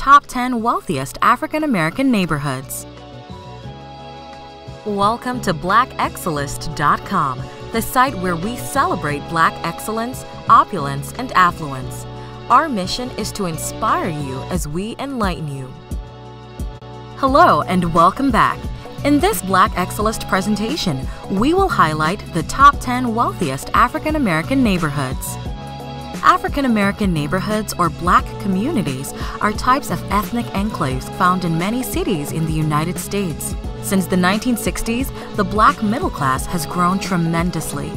top 10 wealthiest African American neighborhoods. Welcome to BlackExcellist.com, the site where we celebrate Black excellence, opulence, and affluence. Our mission is to inspire you as we enlighten you. Hello and welcome back. In this Black Excellist presentation, we will highlight the top 10 wealthiest African American neighborhoods. African American neighborhoods or Black communities are types of ethnic enclaves found in many cities in the United States. Since the 1960s, the Black middle class has grown tremendously.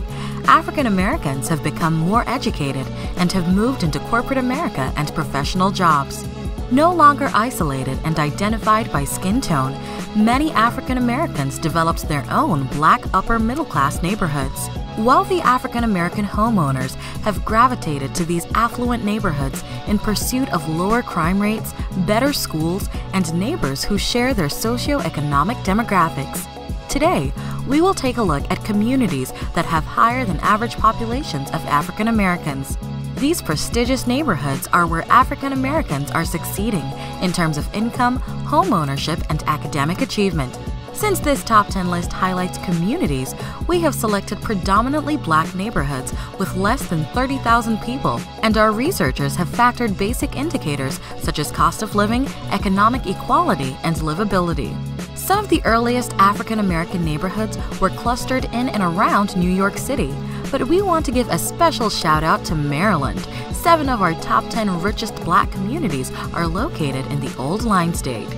African Americans have become more educated and have moved into corporate America and professional jobs. No longer isolated and identified by skin tone, many African Americans developed their own Black upper middle class neighborhoods. Wealthy African American homeowners have gravitated to these affluent neighborhoods in pursuit of lower crime rates, better schools, and neighbors who share their socioeconomic demographics. Today, we will take a look at communities that have higher than average populations of African Americans. These prestigious neighborhoods are where African Americans are succeeding in terms of income, home ownership, and academic achievement. Since this top 10 list highlights communities, we have selected predominantly Black neighborhoods with less than 30,000 people, and our researchers have factored basic indicators such as cost of living, economic equality, and livability. Some of the earliest African American neighborhoods were clustered in and around New York City, but we want to give a special shout out to Maryland. 7 of our top 10 richest Black communities are located in the Old Line State.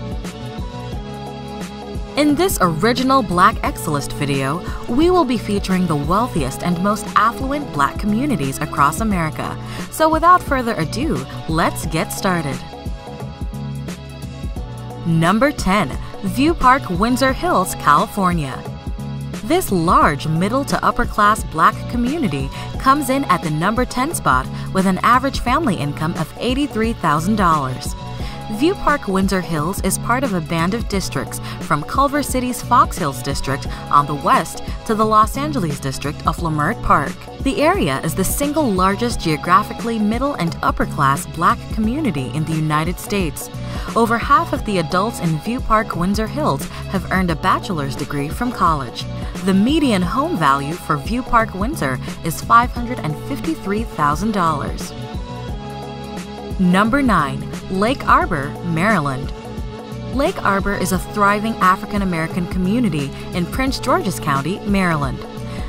In this original Black Excellist video, we will be featuring the wealthiest and most affluent Black communities across America. So without further ado, let's get started. Number 10. View Park, Windsor Hills, California. This large middle to upper class Black community comes in at the number 10 spot with an average family income of $83,000. View Park, Windsor Hills is part of a band of districts from Culver City's Fox Hills district on the west to the Los Angeles district of Leimert Park. The area is the single largest geographically middle and upper class Black community in the United States. Over half of the adults in View Park, Windsor Hills have earned a bachelor's degree from college. The median home value for View Park, Windsor is $553,000. Number 9. Lake Arbor, Maryland. Lake Arbor is a thriving African American community in Prince George's County, Maryland.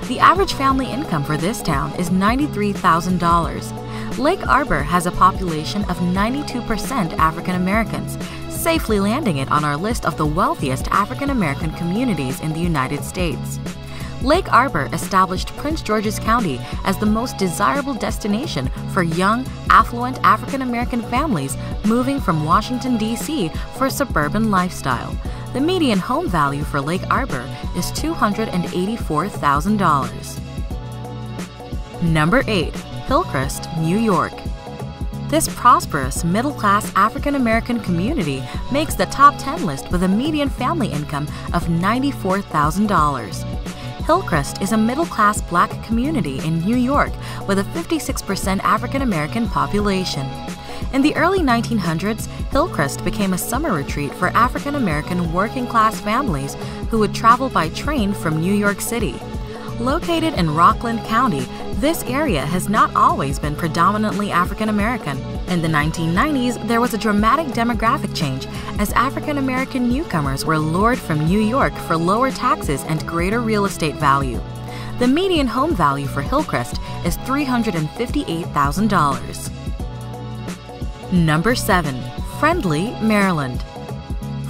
The average family income for this town is $93,000. Lake Arbor has a population of 92% African Americans, safely landing it on our list of the wealthiest African American communities in the United States. Lake Arbor established Prince George's County as the most desirable destination for young, affluent African American families moving from Washington, D.C. for a suburban lifestyle. The median home value for Lake Arbor is $284,000. Number 8. Hillcrest, New York. This prosperous, middle-class African American community makes the top 10 list with a median family income of $94,000. Hillcrest is a middle-class Black community in New York with a 56% African American population. In the early 1900s, Hillcrest became a summer retreat for African American working-class families who would travel by train from New York City. Located in Rockland County, this area has not always been predominantly African American. In the 1990s, there was a dramatic demographic change as African American newcomers were lured from New York for lower taxes and greater real estate value. The median home value for Hillcrest is $358,000. Number 7. Friendly, Maryland.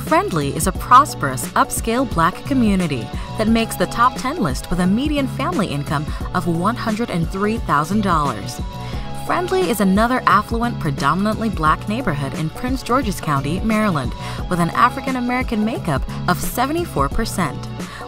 Friendly is a prosperous, upscale Black community that makes the top 10 list with a median family income of $103,000. Friendly is another affluent, predominantly Black neighborhood in Prince George's County, Maryland, with an African American makeup of 74%.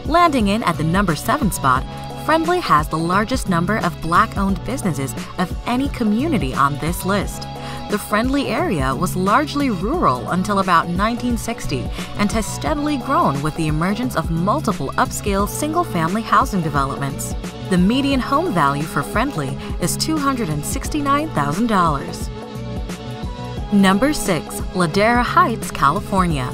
Landing in at the number 7 spot, Friendly has the largest number of Black-owned businesses of any community on this list. The Friendly area was largely rural until about 1960 and has steadily grown with the emergence of multiple upscale single-family housing developments. The median home value for Friendly is $269,000. Number 6. Ladera Heights, California.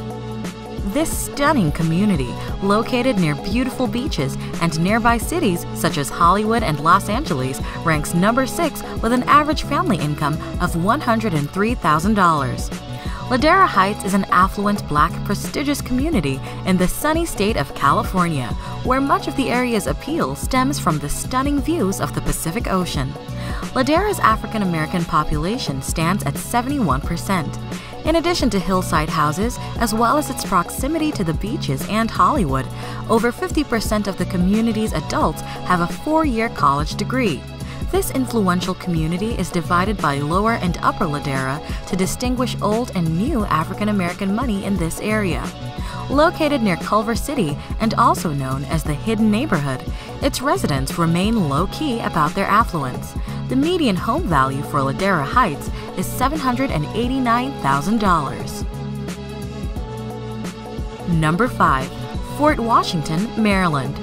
This stunning community, located near beautiful beaches and nearby cities such as Hollywood and Los Angeles, ranks number 6 with an average family income of $103,000. Ladera Heights is an affluent, Black, prestigious community in the sunny state of California, where much of the area's appeal stems from the stunning views of the Pacific Ocean. Ladera's African American population stands at 71%. In addition to hillside houses, as well as its proximity to the beaches and Hollywood, over 50% of the community's adults have a 4-year college degree. This influential community is divided by Lower and Upper Ladera to distinguish old and new African American money in this area. Located near Culver City and also known as the Hidden Neighborhood, its residents remain low-key about their affluence. The median home value for Ladera Heights is $789,000. Number 5. Fort Washington, Maryland.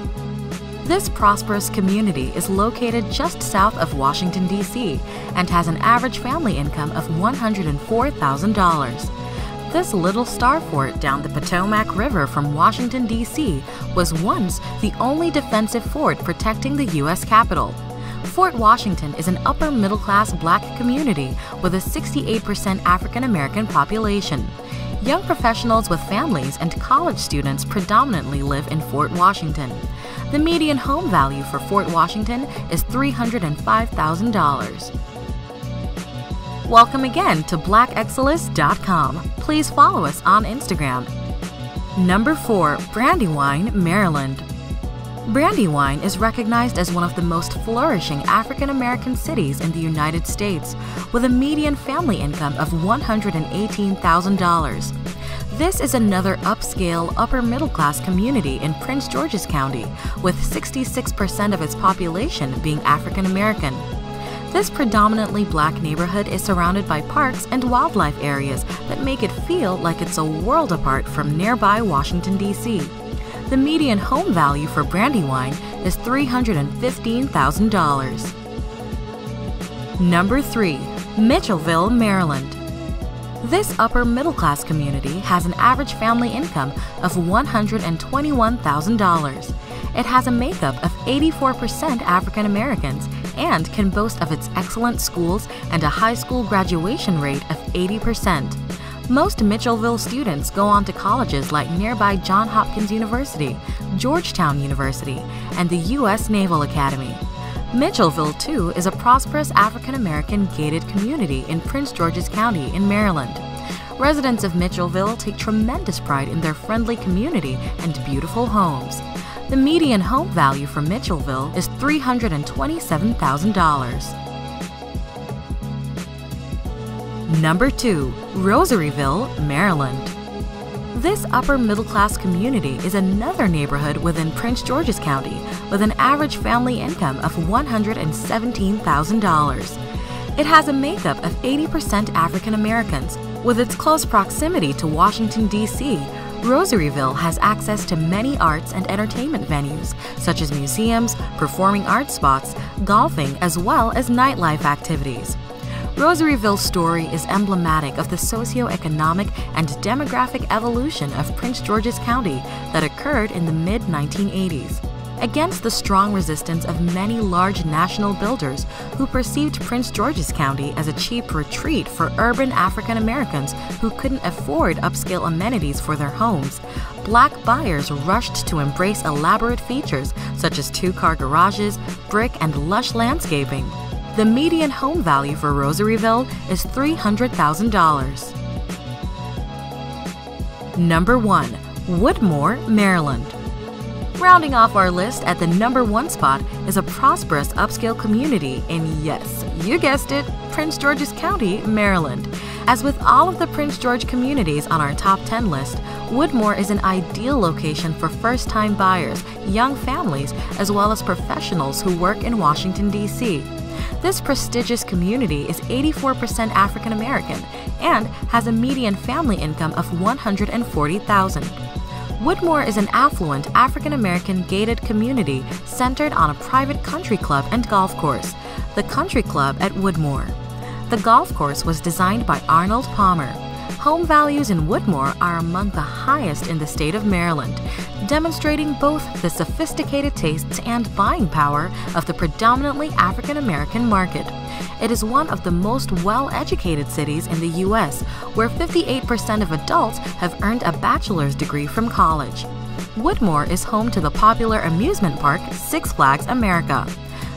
This prosperous community is located just south of Washington, D.C. and has an average family income of $104,000. This little star fort down the Potomac River from Washington, D.C. was once the only defensive fort protecting the U.S. Capitol. Fort Washington is an upper-middle-class Black community with a 68% African-American population. Young professionals with families and college students predominantly live in Fort Washington. The median home value for Fort Washington is $305,000. Welcome again to BlackExcellus.com. Please follow us on Instagram. Number 4. Brandywine, Maryland. Brandywine is recognized as one of the most flourishing African American cities in the United States, with a median family income of $118,000. This is another upscale, upper-middle-class community in Prince George's County, with 66% of its population being African American. This predominantly Black neighborhood is surrounded by parks and wildlife areas that make it feel like it's a world apart from nearby Washington, D.C. The median home value for Brandywine is $315,000. Number 3. Mitchellville, Maryland. This upper-middle-class community has an average family income of $121,000. It has a makeup of 84% African Americans and can boast of its excellent schools and a high school graduation rate of 80%. Most Mitchellville students go on to colleges like nearby Johns Hopkins University, Georgetown University, and the U.S. Naval Academy. Mitchellville, too, is a prosperous African-American gated community in Prince George's County in Maryland. Residents of Mitchellville take tremendous pride in their friendly community and beautiful homes. The median home value for Mitchellville is $327,000. Number 2. Rosaryville, Maryland. This upper-middle-class community is another neighborhood within Prince George's County with an average family income of $117,000. It has a makeup of 80% African Americans. With its close proximity to Washington, D.C., Rosaryville has access to many arts and entertainment venues, such as museums, performing arts spots, golfing, as well as nightlife activities. Rosaryville's story is emblematic of the socioeconomic and demographic evolution of Prince George's County that occurred in the mid-1980s. Against the strong resistance of many large national builders who perceived Prince George's County as a cheap retreat for urban African Americans who couldn't afford upscale amenities for their homes, Black buyers rushed to embrace elaborate features such as 2-car garages, brick, and lush landscaping. The median home value for Rosaryville is $300,000. Number 1. Woodmore, Maryland. Rounding off our list at the number 1 spot is a prosperous upscale community in, yes, you guessed it, Prince George's County, Maryland. As with all of the Prince George communities on our top 10 list, Woodmore is an ideal location for first-time buyers, young families, as well as professionals who work in Washington, D.C. This prestigious community is 84% African American and has a median family income of $140,000. Woodmore is an affluent African American gated community centered on a private country club and golf course, the Country Club at Woodmore. The golf course was designed by Arnold Palmer. Home values in Woodmore are among the highest in the state of Maryland, demonstrating both the sophisticated tastes and buying power of the predominantly African American market. It is one of the most well-educated cities in the U.S., where 58% of adults have earned a bachelor's degree from college. Woodmore is home to the popular amusement park Six Flags America.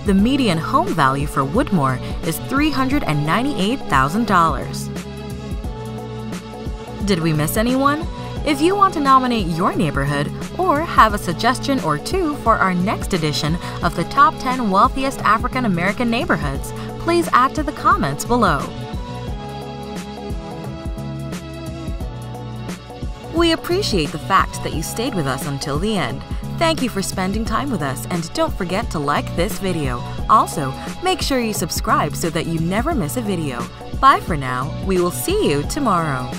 The median home value for Woodmore is $398,000. Did we miss anyone? If you want to nominate your neighborhood or have a suggestion or two for our next edition of the Top 10 Wealthiest African American Neighborhoods, please add to the comments below. We appreciate the fact that you stayed with us until the end. Thank you for spending time with us, and don't forget to like this video. Also, make sure you subscribe so that you never miss a video. Bye for now. We will see you tomorrow.